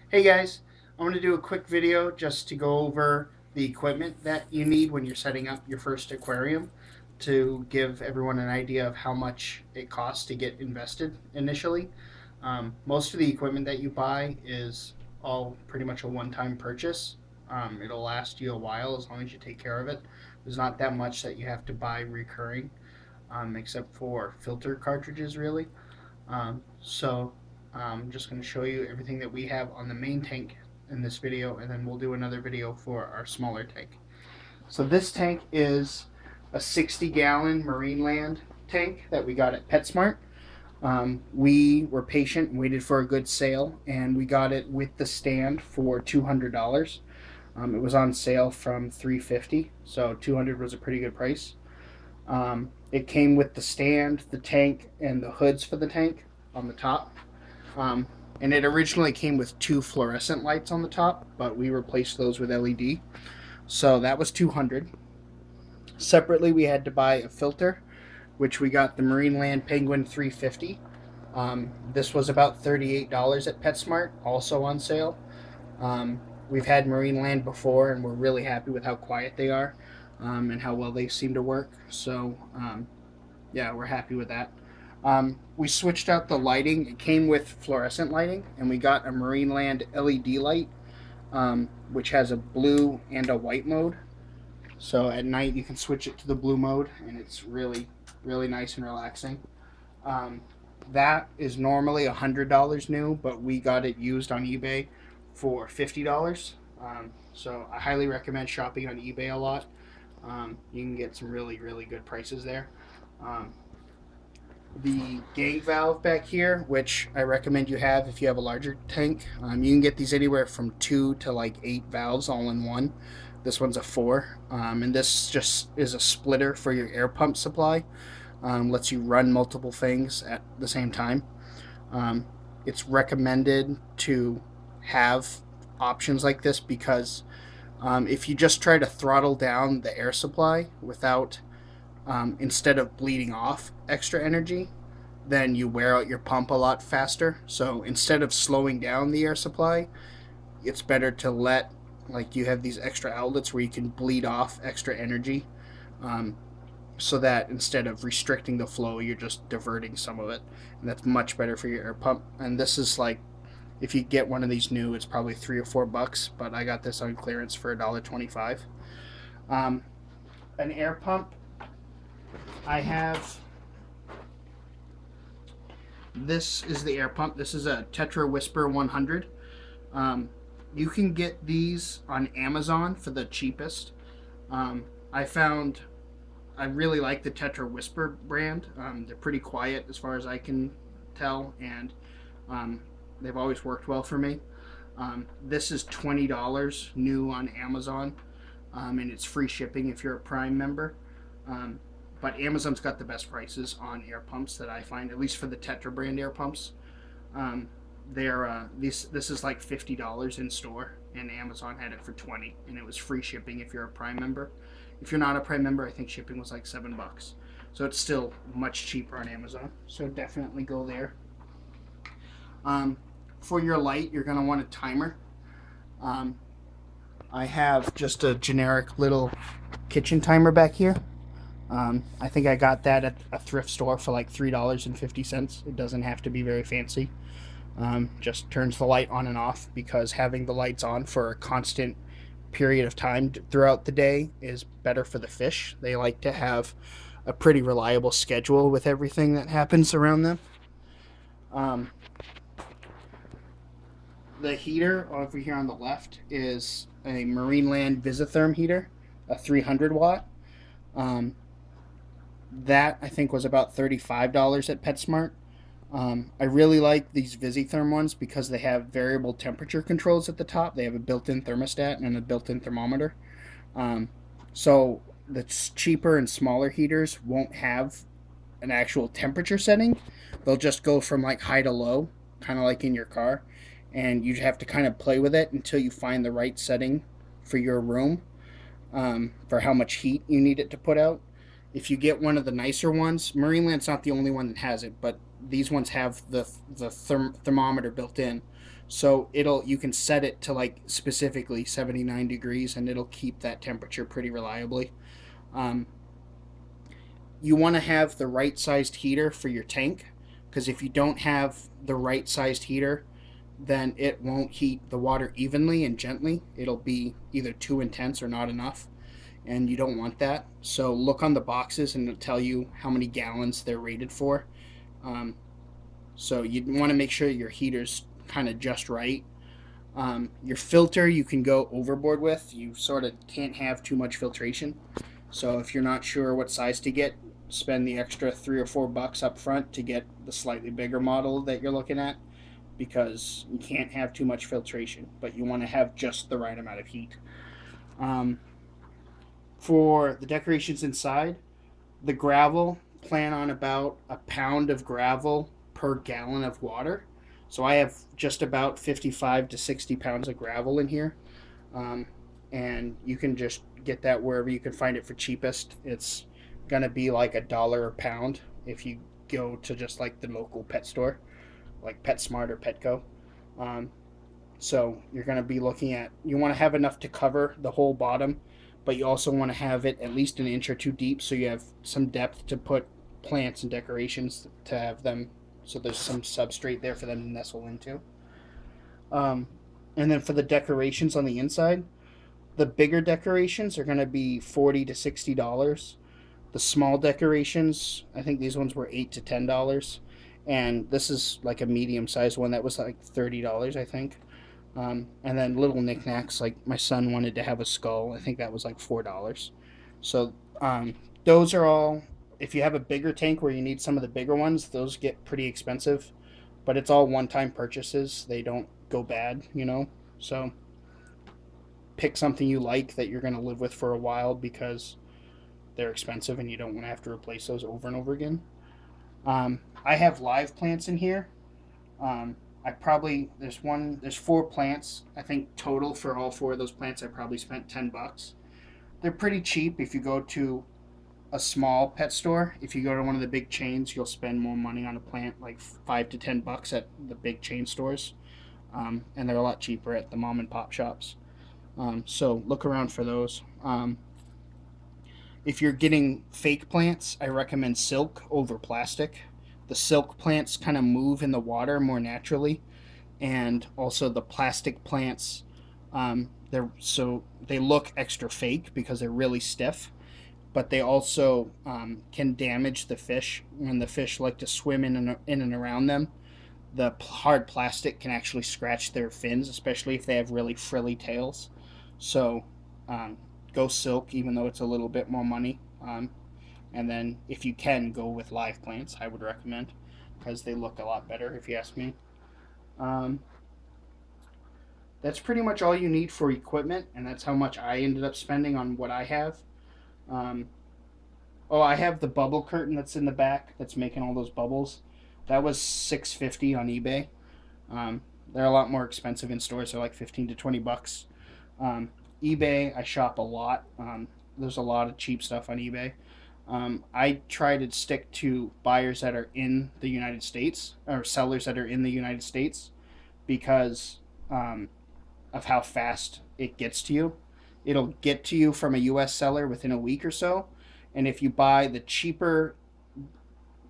Hey guys, I'm going to do a quick video just to go over the equipment that you need when you're setting up your first aquarium to give everyone an idea of how much it costs to get invested initially. Most of the equipment that you buy is all pretty much a one-time purchase. It'll last you a while as long as you take care of it. There's not that much that you have to buy recurring, except for filter cartridges really. So I'm just going to show you everything that we have on the main tank in this video, and then we'll do another video for our smaller tank. So this tank is a 60-gallon Marineland tank that we got at Petsmart. We were patient and waited for a good sale, and we got it with the stand for $200. It was on sale from $350, so $200 was a pretty good price. It came with the stand, the tank, and the hoods for the tank on the top. And it originally came with two fluorescent lights on the top, but we replaced those with LED. So that was $200. Separately, we had to buy a filter, which we got the Marineland Penguin 350. This was about $38 at PetSmart, also on sale. We've had Marineland before, and we're really happy with how quiet they are and how well they seem to work. So, yeah, we're happy with that. We switched out the lighting. It came with fluorescent lighting, and we got a Marineland LED light, which has a blue and a white mode. So at night you can switch it to the blue mode, and it's really, really nice and relaxing. That is normally $100 new, but we got it used on eBay for $50. So I highly recommend shopping on eBay a lot. You can get some really, really good prices there. The gang valve back here, which I recommend you have if you have a larger tank. You can get these anywhere from 2 to like 8 valves all in one. This one's a 4, and this just is a splitter for your air pump supply. Lets you run multiple things at the same time. It's recommended to have options like this because if you just try to throttle down the air supply without instead of bleeding off extra energy, then you wear out your pump a lot faster. So instead of slowing down the air supply, it's better to let, like, you have these extra outlets where you can bleed off extra energy, so that instead of restricting the flow, you're just diverting some of it, and that's much better for your air pump. And this is like, if you get one of these new, it's probably $3 or $4, but I got this on clearance for $1.25. An air pump, I have, this is the air pump. This is a Tetra Whisper 100. You can get these on Amazon for the cheapest. I really like the Tetra Whisper brand. They're pretty quiet as far as I can tell, and they've always worked well for me. This is $20 new on Amazon, and it's free shipping if you're a Prime member. But Amazon's got the best prices on air pumps that I find, at least for the Tetra brand air pumps. This is like $50 in store, and Amazon had it for $20, and it was free shipping if you're a Prime member. If you're not a Prime member, I think shipping was like $7. So it's still much cheaper on Amazon. So definitely go there. For your light, you're going to want a timer. I have just a generic little kitchen timer back here. I think I got that at a thrift store for like $3.50. It doesn't have to be very fancy. Just turns the light on and off, because having the lights on for a constant period of time throughout the day is better for the fish. They like to have a pretty reliable schedule with everything that happens around them. The heater over here on the left is a Marineland Visi-Therm heater, a 300 watt. That I think was about $35 at PetSmart. I really like these Visi-Therm ones because they have variable temperature controls at the top. They have a built-in thermostat and a built-in thermometer. So the cheaper and smaller heaters won't have an actual temperature setting. They'll just go from like high to low, kind of like in your car, and you have to kind of play with it until you find the right setting for your room, for how much heat you need it to put out. If you get one of the nicer ones, Marineland's not the only one that has it, but these ones have the thermometer built in. So you can set it to like specifically 79 degrees and it'll keep that temperature pretty reliably. Um, you want to have the right sized heater for your tank, because if you don't have the right sized heater, then it won't heat the water evenly and gently. It'll be either too intense or not enough, and you don't want that. So look on the boxes and it'll tell you how many gallons they're rated for. So you want to make sure your heater's kind of just right. Your filter you can go overboard with. You sort of can't have too much filtration. So if you're not sure what size to get, spend the extra $3 or $4 up front to get the slightly bigger model that you're looking at, because you can't have too much filtration, but you want to have just the right amount of heat. For the decorations inside, the gravel, plan on about a pound of gravel per gallon of water. So I have just about 55 to 60 pounds of gravel in here. And you can just get that wherever you can find it for cheapest. It's gonna be like $1 a pound if you go to just like the local pet store, like Petsmart or Petco. So you're gonna be looking at, you want to have enough to cover the whole bottom, but you also want to have it at least an inch or two deep, so you have some depth to put plants and decorations to have them, so there's some substrate there for them to nestle into. And then for the decorations on the inside, the bigger decorations are going to be $40 to $60. The small decorations, I think these ones were $8 to $10, and this is like a medium-sized one that was like $30, I think. And then little knickknacks, like my son wanted to have a skull. I think that was like $4. So those are all, if you have a bigger tank where you need some of the bigger ones, those get pretty expensive. But it's all one-time purchases. They don't go bad, you know. So pick something you like that you're going to live with for a while, because they're expensive and you don't want to have to replace those over and over again. I have live plants in here. There's 4 plants. I think total for all 4 of those plants I probably spent $10. They're pretty cheap if you go to a small pet store. If you go to one of the big chains, you'll spend more money on a plant, like $5 to $10 at the big chain stores. And they're a lot cheaper at the mom and pop shops. So look around for those. If you're getting fake plants, I recommend silk over plastic. The silk plants kind of move in the water more naturally, and also the plastic plants, they look extra fake because they're really stiff, but they also can damage the fish when the fish like to swim in and around them. The hard plastic can actually scratch their fins, especially if they have really frilly tails. So go silk, even though it's a little bit more money. And then if you can, go with live plants, I would recommend, because they look a lot better, if you ask me. That's pretty much all you need for equipment, and that's how much I ended up spending on what I have. I have the bubble curtain that's in the back that's making all those bubbles. That was $6.50 on eBay. They're a lot more expensive in stores. They're like $15 to $20. eBay, I shop a lot. There's a lot of cheap stuff on eBay. I try to stick to buyers that are in the United States, or sellers that are in the United States, because of how fast it gets to you. It'll get to you from a US seller within a week or so. And if you buy the cheaper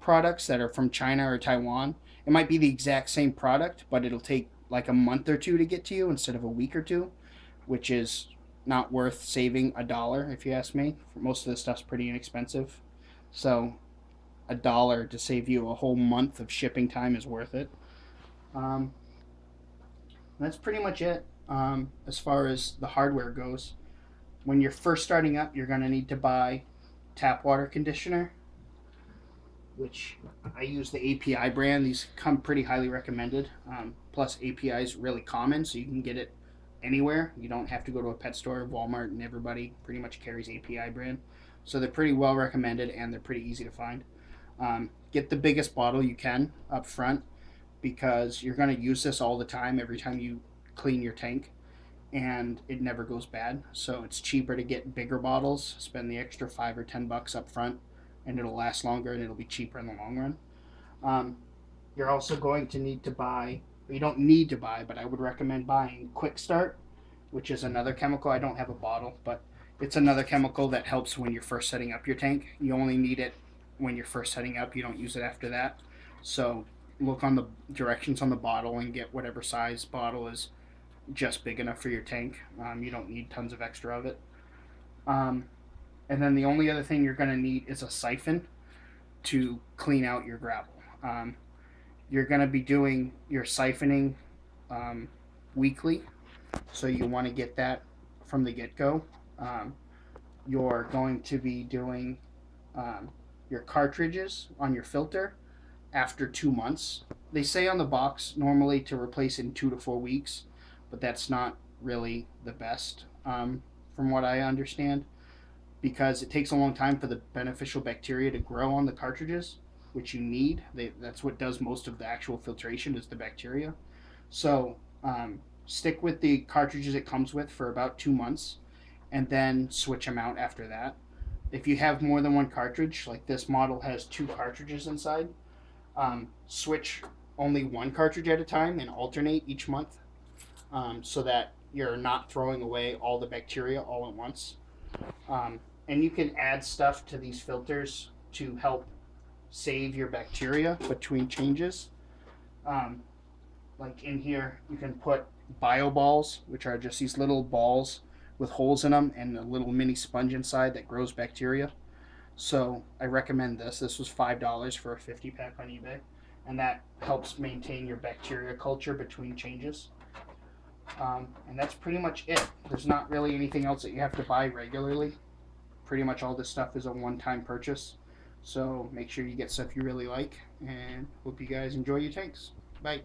products that are from China or Taiwan, it might be the exact same product, but it'll take like a month or two to get to you instead of a week or two, which is not worth saving $1, if you ask me. Most of this stuff's pretty inexpensive, so $1 to save you a whole month of shipping time is worth it. That's pretty much it. As far as the hardware goes, when you're first starting up, you're going to need to buy tap water conditioner, which I use the API brand. These come pretty highly recommended. Plus API is really common, so you can get it anywhere. You don't have to go to a pet store. Walmart and everybody pretty much carries API brand. So they're pretty well recommended, and they're pretty easy to find. Get the biggest bottle you can up front, because you're going to use this all the time, every time you clean your tank, and it never goes bad. So it's cheaper to get bigger bottles, spend the extra $5 or $10 up front, and it'll last longer and it'll be cheaper in the long run. You're also going to need to buy you don't need to buy, but I would recommend buying Quick Start, which is another chemical. I don't have a bottle, but it's another chemical that helps when you're first setting up your tank. You only need it when you're first setting up. You don't use it after that. So look on the directions on the bottle and get whatever size bottle is just big enough for your tank. You don't need tons of extra of it. Um, and then the only other thing you're going to need is a siphon to clean out your gravel. You're going to be doing your siphoning weekly, so you want to get that from the get-go. You're going to be doing your cartridges on your filter after 2 months. They say on the box normally to replace in 2 to 4 weeks, but that's not really the best from what I understand, because it takes a long time for the beneficial bacteria to grow on the cartridges, which you need. That's what does most of the actual filtration, is the bacteria. So stick with the cartridges it comes with for about 2 months, and then switch them out after that. If you have more than one cartridge, like this model has 2 cartridges inside, switch only one cartridge at a time and alternate each month, so that you're not throwing away all the bacteria all at once. And you can add stuff to these filters to help save your bacteria between changes. Like in here, you can put bio balls, which are just these little balls with holes in them and a little mini sponge inside that grows bacteria. So I recommend this. This was $5 for a 50-pack on eBay, and that helps maintain your bacteria culture between changes. And that's pretty much it. There's not really anything else that you have to buy regularly. Pretty much all this stuff is a one-time purchase. So make sure you get stuff you really like, and hope you guys enjoy your tanks. Bye.